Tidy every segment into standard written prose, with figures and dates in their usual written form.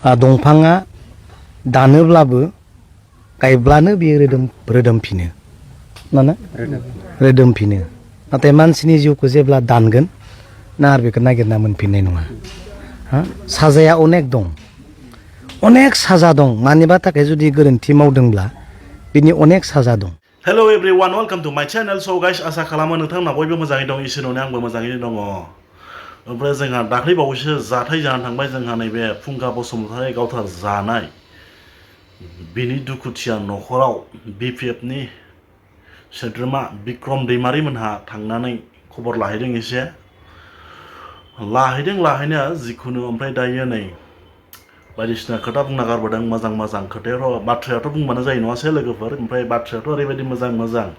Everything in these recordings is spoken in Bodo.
दंफाङा दानोब्लाबो गायब्लानो बियो रोदोमफिनो ना रोदोमफिनो नाथाय मानसिनि जिउखौ जेब्ला दानगोन ना आरो बेखौ नागिरना मोनफिननाय नङा साजाया अनेक दं अनेक साजा दं मानिबा थाखाय जुदि गोरोन्थि मावदोंब्ला बिनि अनेक साजा दं। हेलो एवरीवन वेलकम टू माय चैनल। सो गाइस आशा खालामो नोंथांमोना बयबो मोजाङै दं इसोरनि आंबो मोजाङैनो दङ। ओमफ्राय जोंहा दाख्लै बावैसो जाथाय जानानै थांबाय जोंहा नैबे फुंखा बसुमतारी गावथार जानाय बिनि दुखुथिया न'खराव बिपिएफनि सोद्रोमा बिक्रम दैमारी मोनहा थांनानै खबर लाहैदों एसे लाहैनाया जिखुनु ओमफ्राय दायो नै बायदिसिना खोथा बुंना गारबोदों मोजां मोजां खोथायाथ' बाथ्रायाथ' बुंबानो जायो नङासै लोगोफोर। ओमफ्राय बाथ्रायाथ' ओरैबायदि मोजां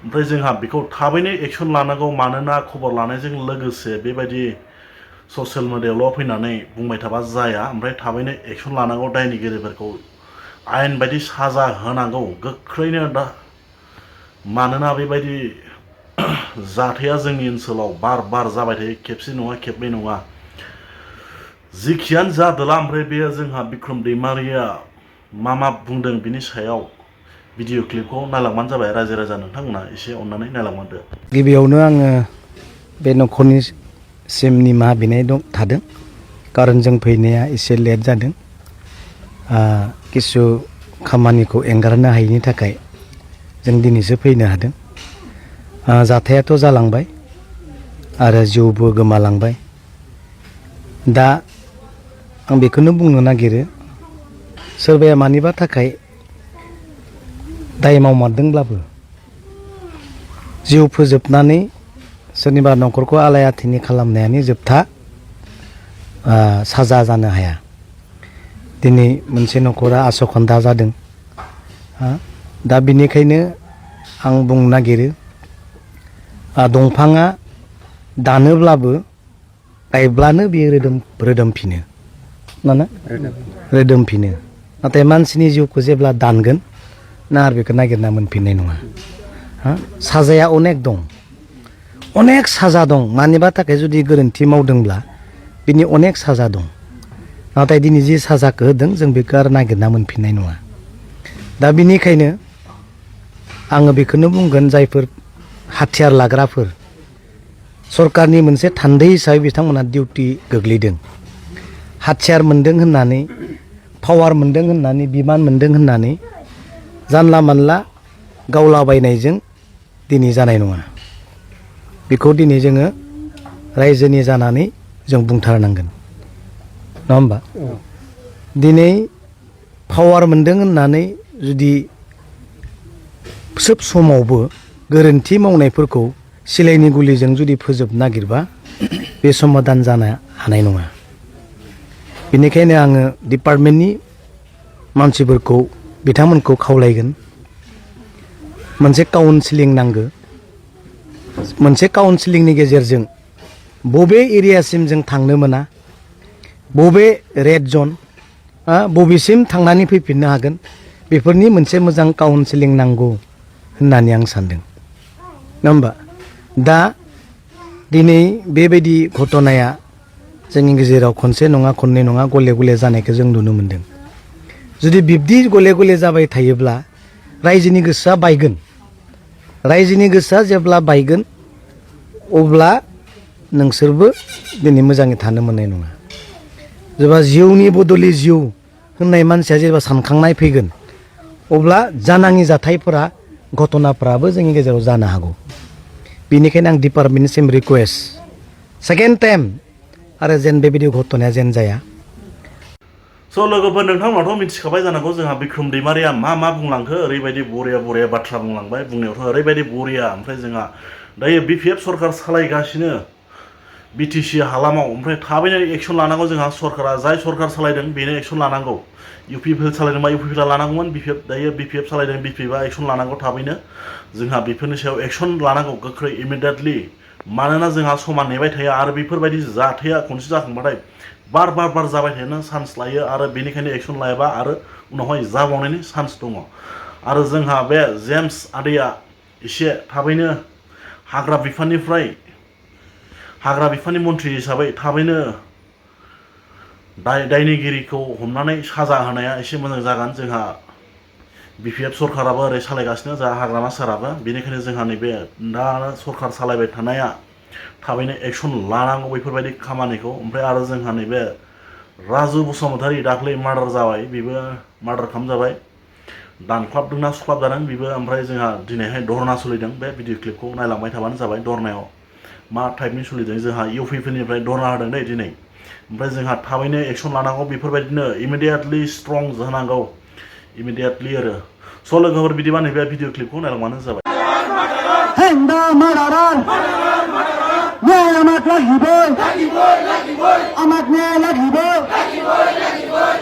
ओमफ्राय जोंहा बेखौ थाबैनो एक्सन लानांगौ मानोना खबर लानायजों लोगोसे बेबायदि ससियेल मिडियायावल' फैनानै बुंबाय थाबा जाया ओमफ्राय थाबैनो एक्सन लानांगौ दायनिगिरिफोरखौ आयेन बायदि साजा होनांगौ गोख्रैनो दा मानोना बेबायदि जाथाया जोंनि ओनसोलाव बार जाबाय थायो खेबसे नङा खेबनै नङा जिखियानो जादोला। ओमफ्राय बेयो जोंहा बिक्रम दैमारिया मा बुंदों बिनि सायाव भिडिअ क्लिपखौ नायलांबानो जाबाय रायजो राजा नोंथांमोना एसे अननानै नायलांबानो। गिबियावनो आङो बे न'खरनिसिम निमाहा बिनाय थादों कारन जों फैनाया एसे लेट जादों किसु खामानिखौ एंगारनो हायैनि थाखाय जों दिनैसो फैनो हादों। जाथायाथ' जालांबाय आरो जिउबो गोमालांबाय। दा आं बेखौनो बुंनो नागिरो सोरबाया मानिबा थाखाय दाय मावमारदोंब्लाबो जिउ फोजोबनानै सोरनिबा न'खरखौ आलाय आथिनि खालामनायानो जोबथा साजा जानो हाया। दिनै मोनसे न'खरा आसखान्दा जादों। दा बिनिखायनो आं बुंनो नागिरो दंफाङा दानोब्लाबो गायब्लानो बियो रोदोमफिनो ना रोदोमफिनो नाथाय मानसिनि जिउखौ जेब्ला दानगोन ना आरो बेखौ नागिरना मोनफिननाय नङा। साजाया अनेक दं अनेक साजा दं मानिबा थाखाय जुदि गोरोन्थि मावदोंब्ला बिनि अनेक साजा दं नाथाय दिनै जि साजाखौ होदों जों बेखौ आरो नागिरना मोनफिननाय नङा। दा बिनिखायनो आङो बेखौनो बुंगोन जायफोर हाथियार लाग्राफोर सरकारनि मोनसे थान्दै हिसाबै बिथांमोना डिउटि गोग्लैदों हाथियार मोन्दों होननानै पावार मोन्दों होननानै बिबान मोन्दों होननानै जानला मानला गावलाबायनायजों दिनै जानाय नङा। बेखौ दिनै जोङो रायजोनि जानानै जों बुंथारनांगोन नङा होमबा। दिनै पावार मोन्दों होननानै जुदि सोब समावबो गोरोन्थि मावनायफोरखौ सिलायनि गुलिजों जुदि फोजोबनो नागिरबा बे समाधान जानो हानाय नङा। बेनिखायनो आङो डिपार्टमेन्टनि मानसिफोरखौ बिथांमोनखौ खावलायगोन मोनसे काउन्सिलिं नांगौ। मोनसे काउन्सिलिंनि गेजेरजों बबे एरियासिम जों थांनो मोना बबे रेड जन बबेसिम थांनानै फैफिननो हागोन बेफोरनि मोनसे मोजां काउन्सिलिं नांगौ होननानै आं सान्दों नङा होमबा। दा दिनै बेबायदि घटनाया जोंनि गेजेराव खनसे नङा खननै नङा गले गले जानायखौ जों नुनो मोन्दों। जुदि बिब्दि गले गले जाबाय थायोब्ला रायजोनि गोसोआ बायगोन। रायजोनि गोसोआ जेब्ला बायगोन अब्ला नोंसोरबो दिनै मोजाङै थानो मोननाय नङा। जेब्ला जिउनि बदलै जिउ होननाय मानसिया जेब्ला सानखांनाय फैगोन अब्ला जानाङि जाथायफोरा घटनाफ्राबो जोंनि गेजेराव जानो हागौ। बेनिखायनो आं डिपार्टमेन्टनिसिम रिकुवेस्ट सेकेन्ड टाइम आरो जेन बेबायदि घटनाया जेन जाया। स' लोगोफोर नोंथांमोनाथ' मिथिखाबाय जानांगौ जोंहा बिक्रम दैमारिया मा बुंलांखो ओरैबायदि बरिया बाथ्रा बुंलांबाय बुंनायावथ' ओरैबायदि बरिया। ओमफ्राय जोंहा दायो बिपिएफ सरकार सालायगासिनो बिटिसि हालामाव ओमफ्राय थाबैनो एक्सन लानांगौ। जोंहा सरकारा जाय सरकार सालायदों बेनो एक्सन लानांगौ। इउपिपिएल सालायदोंबा इउपिपिएल लानांगौमोन दायो बिपिएफ सालायदों बिपिएफआ एक्सन लानांगौ थाबैनो। जोंहा बेफोरनि सायाव एक्सन लानांगौ गोख्रै इमिडियेटलि मानोना जोंहा समा नेबाय थाया आरो बेफोरबायदि जाथाया खनसे जाखांबाथाय बार जाबाय थानो चान्स लायो आरो बेनिखायनो एक्सन लायाबा आरो उनावहाय जाबावनायनि चान्स दङ। आरो जोंहा बे जेम्स आदैया एसे थाबैनो हाग्रा बिफाननि मन्थ्रि हिसाबै थाबैनो दायनिगिरिखौ हमनानै साजा होनाया एसे मोजां जागोन। जोंहा BPF सरकाराबो ओरै सालायगासिनो, जोंहा हाग्रामा साराबो, बेनिखायनो जोंहा नैबे दा सरकार सालायबाय थानाया थाबैनो एक्सन लानांगौ बेफोरबायदि खामानिखौ। ओमफ्राय आरो जोंहा नैबे राजु बसुमतारी दाख्लै मार्डार जाबाय, बेबो मार्डार खालामजाबाय, दानख्लाबदोंना सुख्लाबजादों बेबो। ओमफ्राय जोंहा दिनैहाय धरना सोलिदों, बे भिडिअ क्लिपखौ नायलांबाय थाबानो जाबाय। धरनायाव मा टाइपनि सोलिदों, जोंहा इउपिपिनिफ्राय धरना होदों दै दिनै। ओमफ्राय जोंहा थाबैनो एक्सन लानांगौ, बेफोरबायदिनो इमिडियेटलि स्ट्रं जानांगौ, इमिडियेटलि आरो। स' लोगोफोर बिदिबा नैबे भिडिअ क्लिपखौ नायलांबानो जाबाय। Henda mararan, nyai amat lagi boy, amat nyai lagi boy,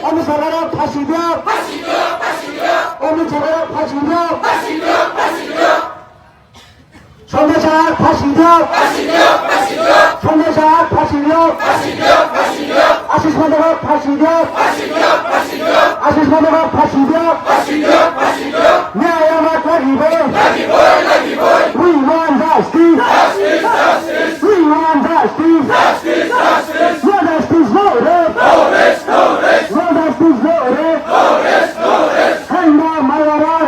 Om Sarara pasi dia, Om Sarara pasi dia, Sondesar pasi dia, Sondesar pasi dia, Asis Madara pasi dia, Asis Madara pasi dia, nyai amat lagi boy. We want justice. We want justice. No justice, no rest. No justice, no rest. Henda mararan.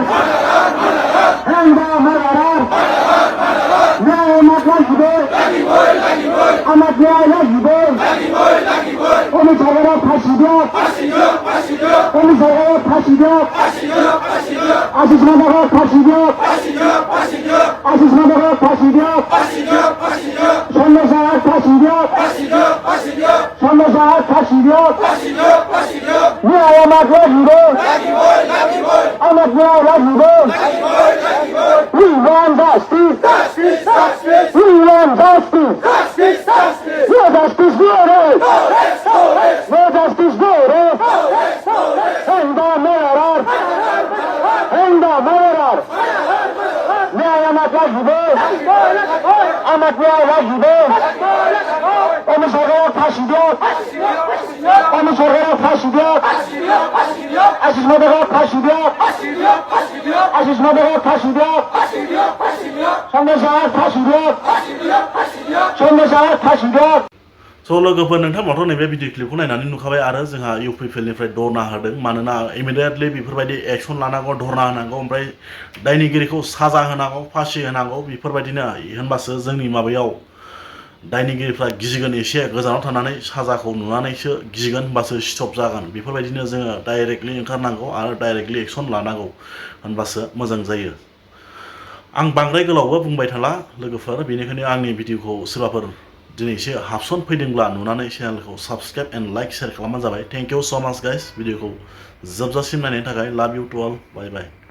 Henda mararan. Nyai amat lagi boy. Amat nyai lagi boy. Om Sarara pasi dia. Om Sarara pasi dia. Asis Madara pasi dia. Asis Madara pasi dia. Sondesar pasi dia. Sondesar pasi dia. Nyai amat lagi boy. Amat nyai lagi boy. We want justice. We want justice. No justice, no rest. No justice, no rest. Henda mararan. Henda mararan. Nyai amat lagi boy. Amat nyai lagi boy. Om Sarara pasi dia. Om Sarara pasi dia. Asis Madara pasi dia. Asis Madara pasi dia. Sondesar pasi dia. Sondesar pasi dia. स' लोगोफोर नोंथांमोनाथ' नैबे भिडिअ क्लिपखौ नायनानै नुखाबाय आरो जोंहा इउपिपिएलनिफ्राय धरना होदों। मानोना इमिडियेटलि बेफोरबायदि एक्सन लानांगौ, धरना होनांगौ, ओमफ्राय दायनिगिरिखौ साजा होनांगौ, फासि होनांगौ, बेफोरबायदिनो होनबासो जोंनि माबायाव दायनिगिरिफ्रा गिगोन, एसे गोजानाव थानानै साजाखौ नुनानैसो गिगोन, होनबासो स्टप जागोन। बेफोरबायदिनो जोङो डाइरेक्टलि ओंखारनांगौ आरो डाइरेक्टलि एक्सन लानांगौ, होनबासो मोजां जायो। आं बांद्राय गोलावबो बुंबाय थाला लोगोफोर, बेनिखायनो आंनि भिडिअखौ सोरबाफोर दिनैसो हाबसन फैदोंब्ला नुनानै चेनेलखौ साबस्क्राइब एन्ड लाइक शेयार खालामबानो जाबाय। थेंक इउ स' माच गाइस, भिडिअखौ जोबजासिम नायनायनि थाखाय। लाभ U to all, bye bye.